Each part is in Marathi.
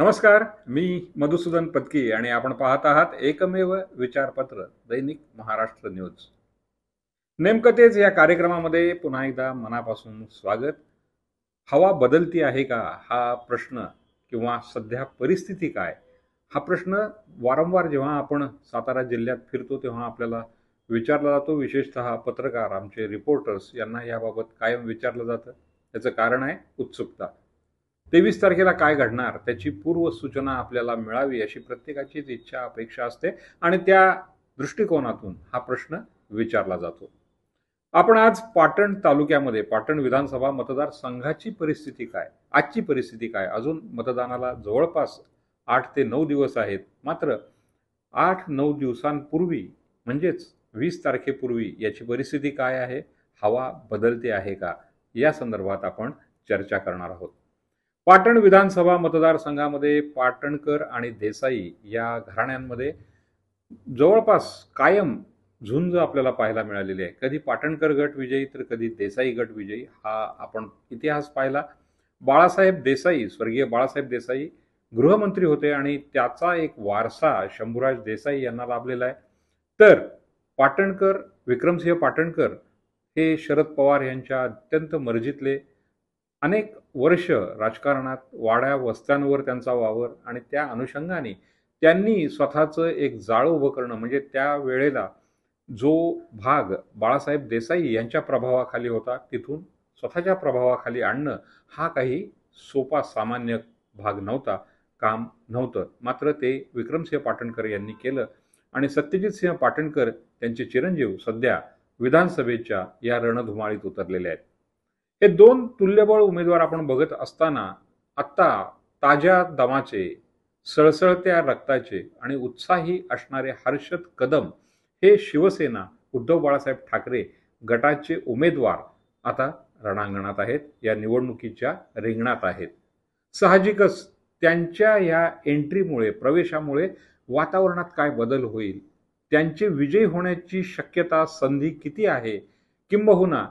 नमस्कार. मी मधुसूदन पत्की आणि आपण पाहत आहात एकमेव विचारपत्र दैनिक महाराष्ट्र न्यूज. नेमकं तेच या कार्यक्रमामध्ये पुन्हा एकदा मनापासून स्वागत. हवा बदलती आहे का हा प्रश्न किंवा सध्या परिस्थिती काय हा प्रश्न वारंवार जेव्हा आपण सातारा जिल्ह्यात फिरतो तेव्हा आपल्याला विचारला जातो. विशेषतः पत्रकार, आमचे रिपोर्टर्स यांना याबाबत कायम विचारलं जातं. त्याचं कारण आहे उत्सुकता. 23 तारखेला काय घडणार त्याची पूर्वसूचना आपल्याला मिळावी अशी प्रत्येकाचीच इच्छा, अपेक्षा असते आणि त्या दृष्टिकोनातून हा प्रश्न विचारला जातो. आपण आज पाटण तालुक्यामध्ये पाटण विधानसभा मतदारसंघाची परिस्थिती काय, आजची परिस्थिती काय, अजून मतदानाला जवळपास 8 ते 9 दिवस आहेत. मात्र 8-9 दिवसांपूर्वी म्हणजेच 20 तारखेपूर्वी याची परिस्थिती काय आहे, हवा बदलते आहे का, या संदर्भात आपण चर्चा करणार आहोत. पाटण विधानसभा मतदारसंघामध्ये पाटणकर आणि देसाई या घराण्यांमध्ये जवळपास कायम झुंज आपल्याला पाहायला मिळालेली आहे. कधी पाटणकर गट विजयी तर कधी देसाई गट विजयी हा आपण इतिहास पाहिला. बाळासाहेब देसाई, स्वर्गीय बाळासाहेब देसाई गृहमंत्री होते आणि त्याचा एक वारसा शंभूराज देसाई यांना लाभलेला आहे. तर पाटणकर, विक्रमसिंह पाटणकर हे शरद पवार यांच्या अत्यंत मर्जीतले, अनेक वर्ष राजकारणात वाड्या वस्त्यांवर त्यांचा वावर आणि त्या अनुषंगाने त्यांनी स्वतःचं एक जाळं उभं करणं म्हणजे त्या वेळेला जो भाग बाळासाहेब देसाई यांच्या प्रभावाखाली होता तिथून स्वतःच्या प्रभावाखाली आणणं हा काही सोपा सामान्य भाग नव्हता, काम नव्हतं. मात्र ते विक्रमसिंह पाटणकर यांनी केलं आणि सत्यजितसिंह पाटणकर त्यांचे चिरंजीव सध्या विधानसभेच्या या रणधुमाळीत उतरलेले आहेत. हे दोन तुल्यबळ उमेदवार आपण बघत असताना आत्ता ताज्या दमाचे, सळसळत्या रक्ताचे आणि उत्साही असणारे हर्षद कदम हे शिवसेना उद्धव बाळासाहेब ठाकरे गटाचे उमेदवार आता रणांगणात आहेत, या निवडणुकीच्या रिंगणात आहेत. साहजिकच त्यांच्या या एंट्रीमुळे, प्रवेशामुळे वातावरणात काय बदल होईल, त्यांचे विजयी होण्याची शक्यता, संधी किती आहे, किंबहुना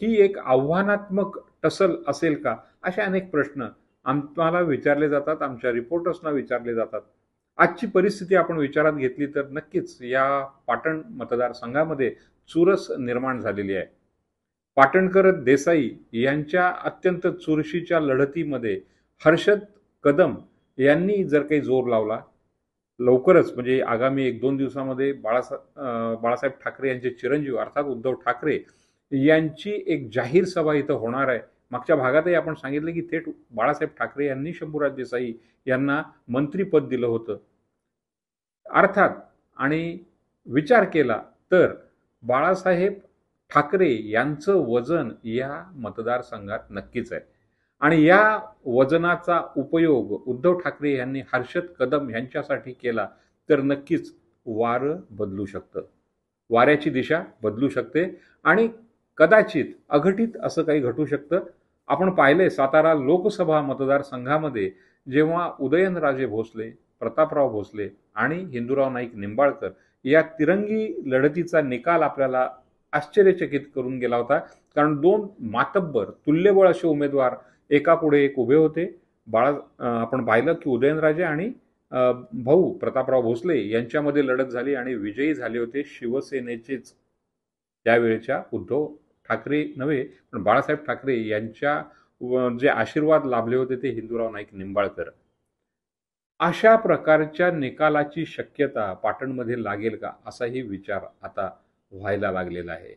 ही एक आव्हानात्मक टसल असेल का, असे अनेक प्रश्न आम्हाला विचारले जातात, आमच्या रिपोर्टर्सना विचारले जातात. आजची परिस्थिती आपण विचारात घेतली तर नक्कीच या पाटण मतदारसंघामध्ये चुरस निर्माण झालेली आहे. पाटणकर देसाई यांच्या अत्यंत चुरशीच्या लढतीमध्ये हर्षद कदम यांनी जर काही जोर लावला, लवकरच म्हणजे आगामी 1-2 दिवसामध्ये बाळासाहेब ठाकरे यांचे चिरंजीव अर्थात उद्धव ठाकरे यांची एक जाहीर सभा इथं होणार आहे. मागच्या भागातही आपण सांगितलं की थेट बाळासाहेब ठाकरे यांनी शंभूराज देसाई यांना मंत्रीपद दिलं होतं. अर्थात आणि विचार केला तर बाळासाहेब ठाकरे यांचं वजन या मतदारसंघात नक्कीच आहे आणि या वजनाचा उपयोग उद्धव ठाकरे यांनी हर्षद कदम यांच्यासाठी केला तर नक्कीच वारं बदलू शकतं, वाऱ्याची दिशा बदलू शकते आणि कदाचित अघटित असं काही घटू शकतं. आपण पाहिलंय सातारा लोकसभा मतदारसंघामध्ये जेव्हा उदयनराजे भोसले, प्रतापराव भोसले आणि हिंदूराव नाईक निंबाळकर या तिरंगी लढतीचा निकाल आपल्याला आश्चर्यचकित करून गेला होता. कारण दोन मातब्बर तुल्यबळ असे उमेदवार एकापुढे एक उभे होते. आपण पाहिलं की उदयनराजे आणि भाऊ प्रतापराव भोसले यांच्यामध्ये लढत झाली आणि विजयी झाले होते शिवसेनेचेच त्यावेळेच्या उद्धव ठाकरे नव्हे पण बाळासाहेब ठाकरे यांच्या जे आशीर्वाद लाभले होते ते हिंदूराव नाईक निंबाळकर. अशा प्रकारच्या निकालाची शक्यता पाटणमध्ये लागेल का असाही विचार आता व्हायला लागलेला आहे.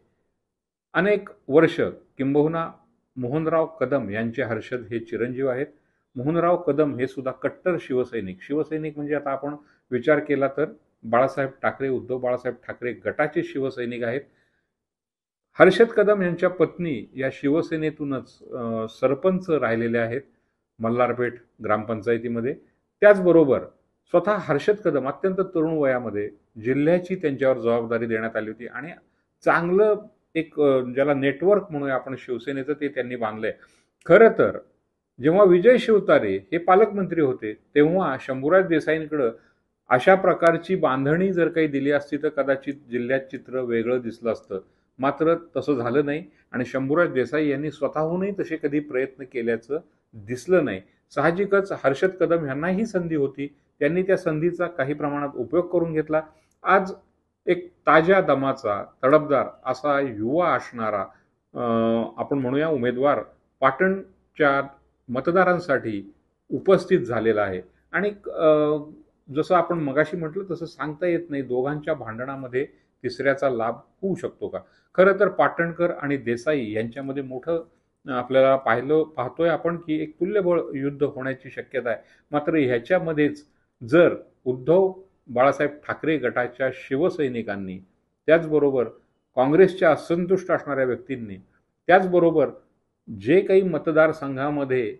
अनेक वर्ष किंबहुना मोहनराव कदम यांचे हर्षद हे चिरंजीव आहेत. मोहनराव कदम हे सुद्धा कट्टर शिवसैनिक म्हणजे आता आपण विचार केला तर बाळासाहेब ठाकरे, उद्धव बाळासाहेब ठाकरे गटाचे शिवसैनिक आहेत. हर्षद कदम यांच्या पत्नी या शिवसेनेतूनच सरपंच राहिलेले आहेत मल्हारपेठ ग्रामपंचायतीमध्ये. त्याचबरोबर स्वतः हर्षद कदम अत्यंत तरुण वयामध्ये जिल्ह्याची त्यांच्यावर जबाबदारी देण्यात आली होती आणि चांगलं एक ज्याला नेटवर्क म्हणूया आपण शिवसेनेचं ते त्यांनी बांधलंय. खरं तर जेव्हा विजय शिवतारे हे पालकमंत्री होते तेव्हा शंभूराज देसाईंकडे अशा प्रकारची बांधणी जर काही दिली असती तर कदाचित जिल्ह्यात चित्र वेगळं दिसलं असतं. मात्र तसं झालं नाही आणि शंभूराज देसाई यांनी स्वतःहूनही तसे कधी प्रयत्न केल्याचं दिसलं नाही. साहजिकच हर्षद कदम यांनाही संधी होती, त्यांनी त्या संधीचा काही प्रमाणात उपयोग करून घेतला. आज एक ताज्या दमाचा तडफदार असा युवा असणारा आपण म्हणूया उमेदवार पाटणच्या मतदारांसाठी उपस्थित झालेला आहे. आणि जसं आपण मगाशी म्हटलं तसं सांगता येत नाही दोघांच्या भांडणामध्ये तिसऱ्याचा लाभ होऊ शकतो का. खरं तर पाटणकर आणि देसाई यांच्यामध्ये मोठं आपल्याला पाहतोय आपण की एक तुल्यबळ युद्ध होण्याची शक्यता आहे. मात्र ह्याच्यामध्येच जर उद्धव बाळासाहेब ठाकरे गटाच्या शिवसैनिकांनी, त्याचबरोबर काँग्रेसच्या असंतुष्ट असणाऱ्या व्यक्तींनी, त्याचबरोबर जे काही मतदारसंघामध्ये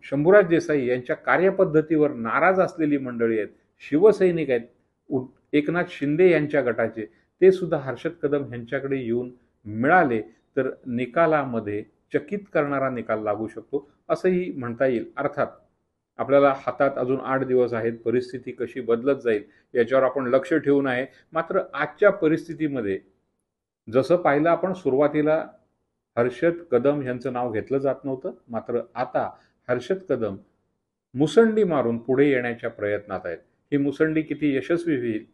शंभूराज देसाई यांच्या कार्यपद्धतीवर नाराज असलेली मंडळी आहेत, शिवसैनिक आहेत, एकनाथ शिंदे यांच्या गटाचे, ते सुद्धा हर्षद कदम यांच्याकडे येऊन मिळाले तर निकालामध्ये चकित करणारा निकाल लागू शकतो असंही म्हणता येईल. अर्थात आपल्याला हातात अजून 8 दिवस आहेत, परिस्थिती कशी बदलत जाईल याच्यावर आपण लक्ष ठेवून आहे. मात्र आजच्या परिस्थितीमध्ये जसं पाहिलं आपण सुरुवातीला हर्षद कदम यांचं नाव घेतलं जात नव्हतं, मात्र आता हर्षद कदम मुसंडी मारून पुढे येण्याच्या प्रयत्नात आहेत. ही मुसंडी किती यशस्वी होईल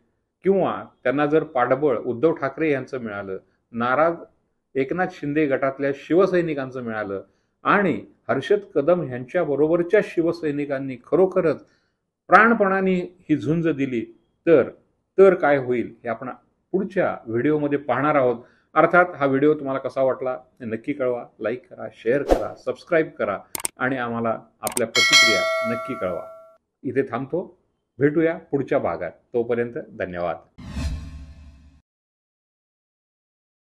किंवा त्यांना जर पाठबळ उद्धव ठाकरे यांचं मिळालं, नाराज एकनाथ शिंदे गटातल्या शिवसैनिकांचं मिळालं आणि हर्षद कदम यांच्याबरोबरच्या शिवसैनिकांनी खरोखरच प्राणपणाने ही झुंज दिली तर काय होईल हे आपण पुढच्या व्हिडिओमध्ये पाहणार आहोत. अर्थात हा व्हिडिओ तुम्हाला कसा वाटला नक्की कळवा, लाईक करा, शेअर करा, सबस्क्राईब करा आणि आम्हाला आपल्या प्रतिक्रिया नक्की कळवा. इथे थांबतो, भेटूया पुढच्या भागात. तोपर्यंत धन्यवाद.